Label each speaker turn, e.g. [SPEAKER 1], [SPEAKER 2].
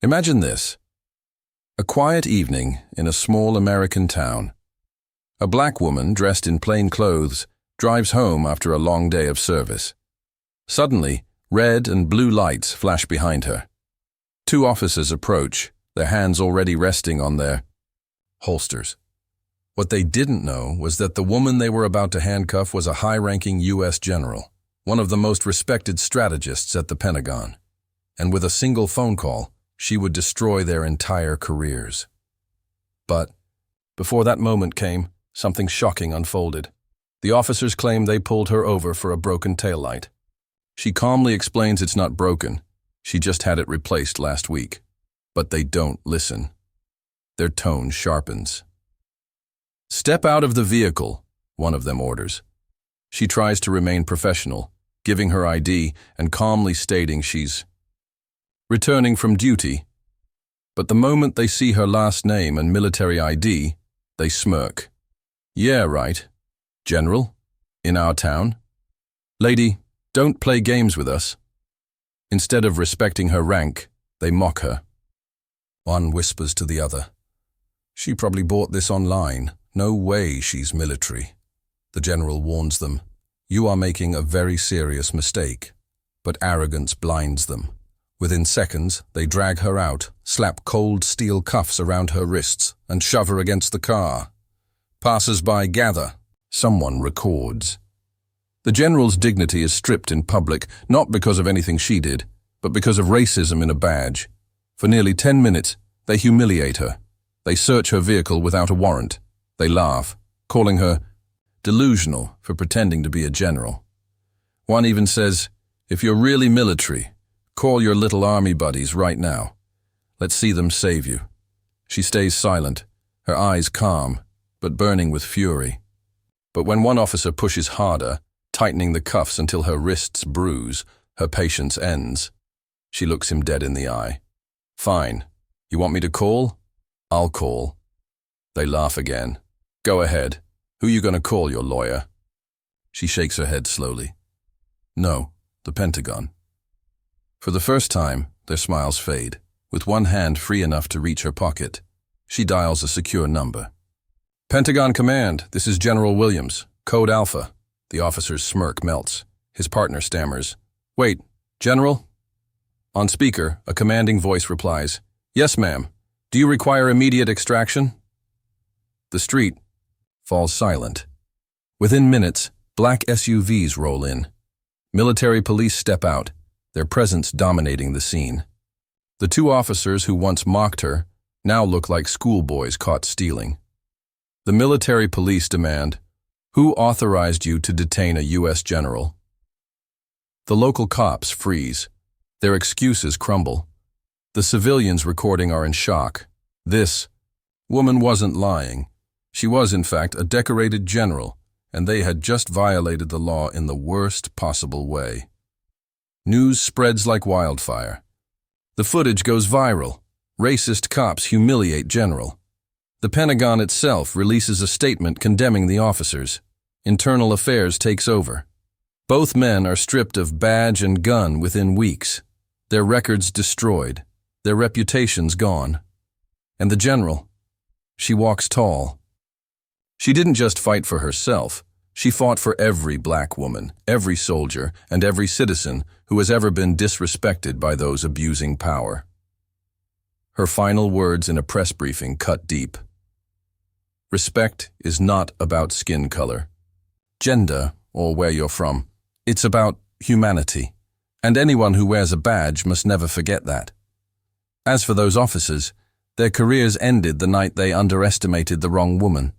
[SPEAKER 1] Imagine this. A quiet evening in a small American town. A black woman dressed in plain clothes drives home after a long day of service. Suddenly, red and blue lights flash behind her. Two officers approach, their hands already resting on their holsters. What they didn't know was that the woman they were about to handcuff was a high-ranking U.S. general, one of the most respected strategists at the Pentagon. And with a single phone call, she would destroy their entire careers. But before that moment came, something shocking unfolded. The officers claim they pulled her over for a broken taillight. She calmly explains it's not broken. She just had it replaced last week. But they don't listen. Their tone sharpens. "Step out of the vehicle," one of them orders. She tries to remain professional, giving her ID and calmly stating she's returning from duty. But the moment they see her last name and military ID, they smirk. "Yeah, right. General? In our town? Lady, don't play games with us." Instead of respecting her rank, they mock her. One whispers to the other, "She probably bought this online. No way she's military." The general warns them, "You are making a very serious mistake." But arrogance blinds them. Within seconds, they drag her out, slap cold steel cuffs around her wrists, and shove her against the car. Passers-by gather. Someone records. The general's dignity is stripped in public, not because of anything she did, but because of racism in a badge. For nearly 10 minutes, they humiliate her. They search her vehicle without a warrant. They laugh, calling her delusional for pretending to be a general. One even says, "If you're really military, call your little army buddies right now. Let's see them save you." She stays silent, her eyes calm, but burning with fury. But when one officer pushes harder, tightening the cuffs until her wrists bruise, her patience ends. She looks him dead in the eye. "Fine. You want me to call? I'll call." They laugh again. "Go ahead. Who you gonna call, your lawyer?" She shakes her head slowly. "No, the Pentagon." For the first time, their smiles fade. With one hand free enough to reach her pocket, she dials a secure number. "Pentagon Command, this is General Williams, Code Alpha." The officer's smirk melts. His partner stammers, "Wait, General?" On speaker, a commanding voice replies, "Yes, ma'am. Do you require immediate extraction?" The street falls silent. Within minutes, black SUVs roll in. Military police step out, their presence dominating the scene. The two officers who once mocked her now look like schoolboys caught stealing. The military police demand, "Who authorized you to detain a U.S. general?" The local cops freeze. Their excuses crumble. The civilians recording are in shock. This woman wasn't lying. She was, in fact, a decorated general, and they had just violated the law in the worst possible way. News spreads like wildfire. The footage goes viral. Racist cops humiliate general. The Pentagon itself releases a statement condemning the officers. Internal Affairs takes over. Both men are stripped of badge and gun within weeks. Their records destroyed. Their reputations gone. And the general, she walks tall. She didn't just fight for herself. She fought for every black woman, every soldier, and every citizen who has ever been disrespected by those abusing power. Her final words in a press briefing cut deep. Respect is not about skin color, gender, or where you're from. It's about humanity. And anyone who wears a badge must never forget that. As for those officers, their careers ended the night they underestimated the wrong woman.